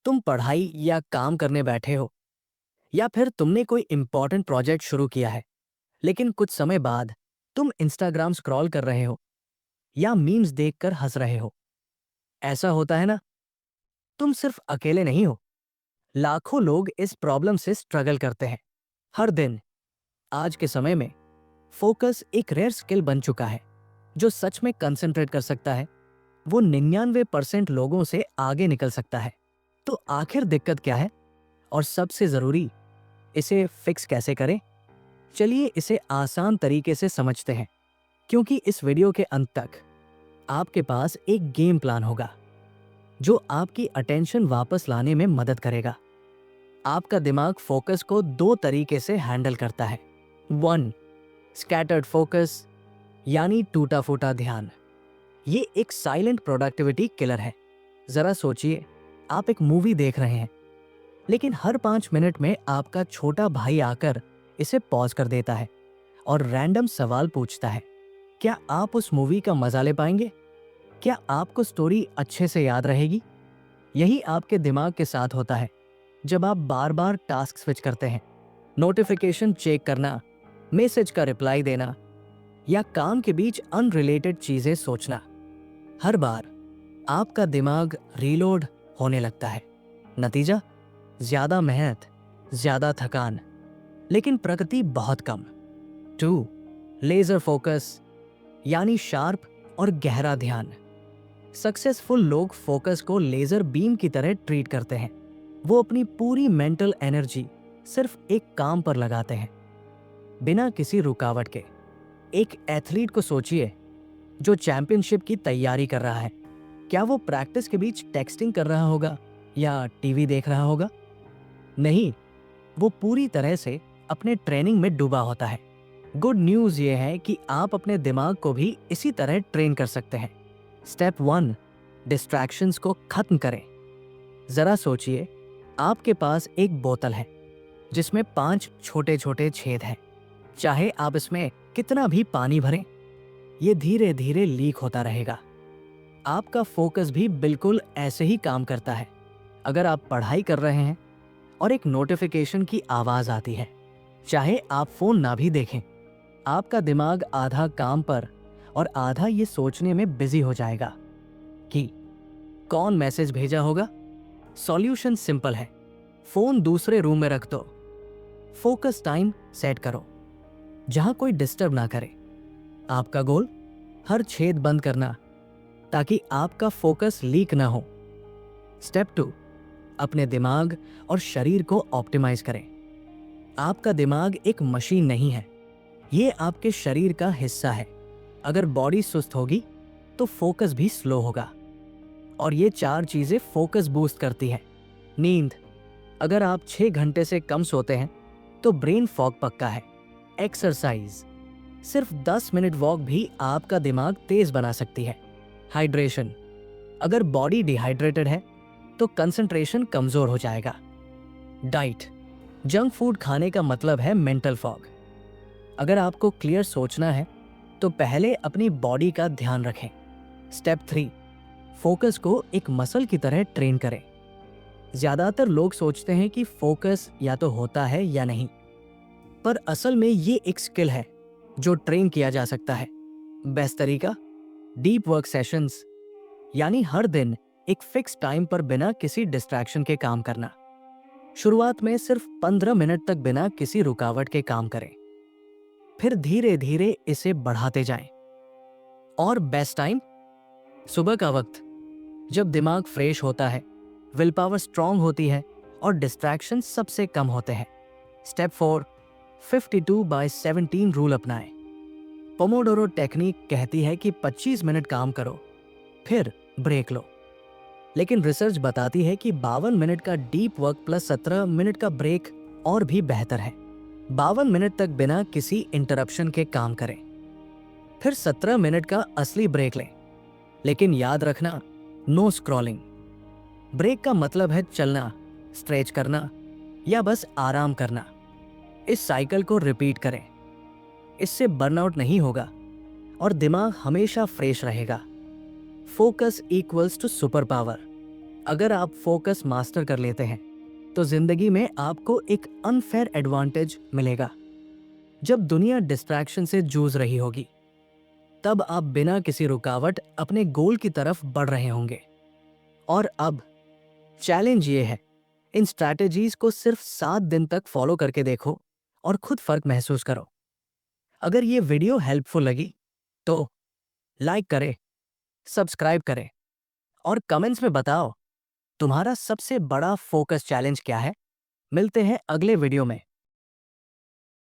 तुम पढ़ाई या काम करने बैठे हो, या फिर तुमने कोई इंपॉर्टेंट प्रोजेक्ट शुरू किया है, लेकिन कुछ समय बाद तुम इंस्टाग्राम स्क्रॉल कर रहे हो या मीम्स देखकर हंस रहे हो। ऐसा होता है ना? तुम सिर्फ अकेले नहीं हो। लाखों लोग इस प्रॉब्लम से स्ट्रगल करते हैं हर दिन। आज के समय में फोकस एक रेयर स्किल बन चुका है। जो सच में कंसंट्रेट कर सकता है, वो 99% लोगों से आगे निकल सकता है। तो आखिर दिक्कत क्या है, और सबसे जरूरी, इसे फिक्स कैसे करें? चलिए इसे आसान तरीके से समझते हैं, क्योंकि इस वीडियो के अंत तक आपके पास एक गेम प्लान होगा जो आपकी अटेंशन वापस लाने में मदद करेगा। आपका दिमाग फोकस को दो तरीके से हैंडल करता है। 1. स्कैटर्ड फोकस, यानी टूटा फूटा ध्यान। ये एक साइलेंट प्रोडक्टिविटी किलर है। जरा सोचिए, आप एक मूवी देख रहे हैं, लेकिन हर 5 मिनट में आपका छोटा भाई आकर इसे पॉज कर देता है और रैंडम सवाल पूछता है। क्या आप उस मूवी का मजा ले पाएंगे? क्या आपको स्टोरी अच्छे से याद रहेगी? यही आपके दिमाग के साथ होता है जब आप बार बार टास्क स्विच करते हैं। नोटिफिकेशन चेक करना, मैसेज का रिप्लाई देना, या काम के बीच अनरिलेटेड चीजें सोचना। हर बार आपका दिमाग रीलोड होने लगता है। नतीजा, ज्यादा मेहनत, ज्यादा थकान, लेकिन प्रगति बहुत कम। 2. लेजर फोकस, यानी शार्प और गहरा ध्यान। सक्सेसफुल लोग फोकस को लेजर बीम की तरह ट्रीट करते हैं। वो अपनी पूरी मेंटल एनर्जी सिर्फ एक काम पर लगाते हैं, बिना किसी रुकावट के। एक एथलीट को सोचिए जो चैंपियनशिप की तैयारी कर रहा है। क्या वो प्रैक्टिस के बीच टेक्सटिंग कर रहा होगा या टीवी देख रहा होगा? नहीं, वो पूरी तरह से अपने ट्रेनिंग में डूबा होता है। गुड न्यूज़ ये है कि आप अपने दिमाग को भी इसी तरह ट्रेन कर सकते हैं। स्टेप 1. डिस्ट्रैक्शंस को खत्म करें। जरा सोचिए, आपके पास एक बोतल है जिसमें 5 छोटे छोटे छेद हैं। चाहे आप इसमें कितना भी पानी भरें, ये धीरे धीरे लीक होता रहेगा। आपका फोकस भी बिल्कुल ऐसे ही काम करता है। अगर आप पढ़ाई कर रहे हैं और एक नोटिफिकेशन की आवाज आती है, चाहे आप फोन ना भी देखें, आपका दिमाग आधा काम पर और आधा ये सोचने में बिजी हो जाएगा कि कौन मैसेज भेजा होगा। सॉल्यूशन सिंपल है, फोन दूसरे रूम में रख दो। फोकस टाइम सेट करो जहां कोई डिस्टर्ब ना करे। आपका गोल, हर छेद बंद करना, ताकि आपका फोकस लीक ना हो। स्टेप 2. अपने दिमाग और शरीर को ऑप्टिमाइज करें। आपका दिमाग एक मशीन नहीं है, ये आपके शरीर का हिस्सा है। अगर बॉडी सुस्त होगी तो फोकस भी स्लो होगा। और ये 4 चीजें फोकस बूस्ट करती हैं। नींद, अगर आप 6 घंटे से कम सोते हैं तो ब्रेन फॉग पक्का है। एक्सरसाइज, सिर्फ 10 मिनट वॉक भी आपका दिमाग तेज बना सकती है। हाइड्रेशन, अगर बॉडी डिहाइड्रेटेड है तो कंसंट्रेशन कमजोर हो जाएगा। डाइट, जंक फूड खाने का मतलब है मेंटल फॉग। अगर आपको क्लियर सोचना है तो पहले अपनी बॉडी का ध्यान रखें। स्टेप 3. फोकस को एक मसल की तरह ट्रेन करें। ज्यादातर लोग सोचते हैं कि फोकस या तो होता है या नहीं, पर असल में ये एक स्किल है जो ट्रेन किया जा सकता है। बेस्ट तरीका, डीप वर्क सेशंस, यानी हर दिन एक फिक्स टाइम पर बिना किसी डिस्ट्रैक्शन के काम करना। शुरुआत में सिर्फ 15 मिनट तक बिना किसी रुकावट के काम करें, फिर धीरे धीरे इसे बढ़ाते जाएं। और बेस्ट टाइम, सुबह का वक्त, जब दिमाग फ्रेश होता है, विल पावर स्ट्रांग होती है और डिस्ट्रैक्शन सबसे कम होते हैं। स्टेप 4. 52/17 रूल अपनाएं। पोमोडोरो टेक्निक कहती है कि 25 मिनट काम करो, फिर ब्रेक लो। लेकिन रिसर्च बताती है कि 52 मिनट का डीप वर्क प्लस 17 मिनट का ब्रेक और भी बेहतर है। 52 मिनट तक बिना किसी इंटरप्शन के काम करें, फिर 17 मिनट का असली ब्रेक लें। लेकिन याद रखना, नो स्क्रॉलिंग। ब्रेक का मतलब है चलना, स्ट्रेच करना या बस आराम करना। इस साइकिल को रिपीट करें। इससे बर्नआउट नहीं होगा और दिमाग हमेशा फ्रेश रहेगा। Focus equals to super power. अगर आप फोकस मास्टर कर लेते हैं तो जिंदगी में आपको एक अनफेयर एडवांटेज मिलेगा। जब दुनिया डिस्ट्रैक्शन से जूझ रही होगी, तब आप बिना किसी रुकावट अपने गोल की तरफ बढ़ रहे होंगे। और अब चैलेंज ये है, इन स्ट्रैटेजीज को सिर्फ 7 दिन तक फॉलो करके देखो और खुद फर्क महसूस करो। अगर ये वीडियो हेल्पफुल लगी तो लाइक करें, सब्सक्राइब करें और कमेंट्स में बताओ तुम्हारा सबसे बड़ा फोकस चैलेंज क्या है। मिलते हैं अगले वीडियो में।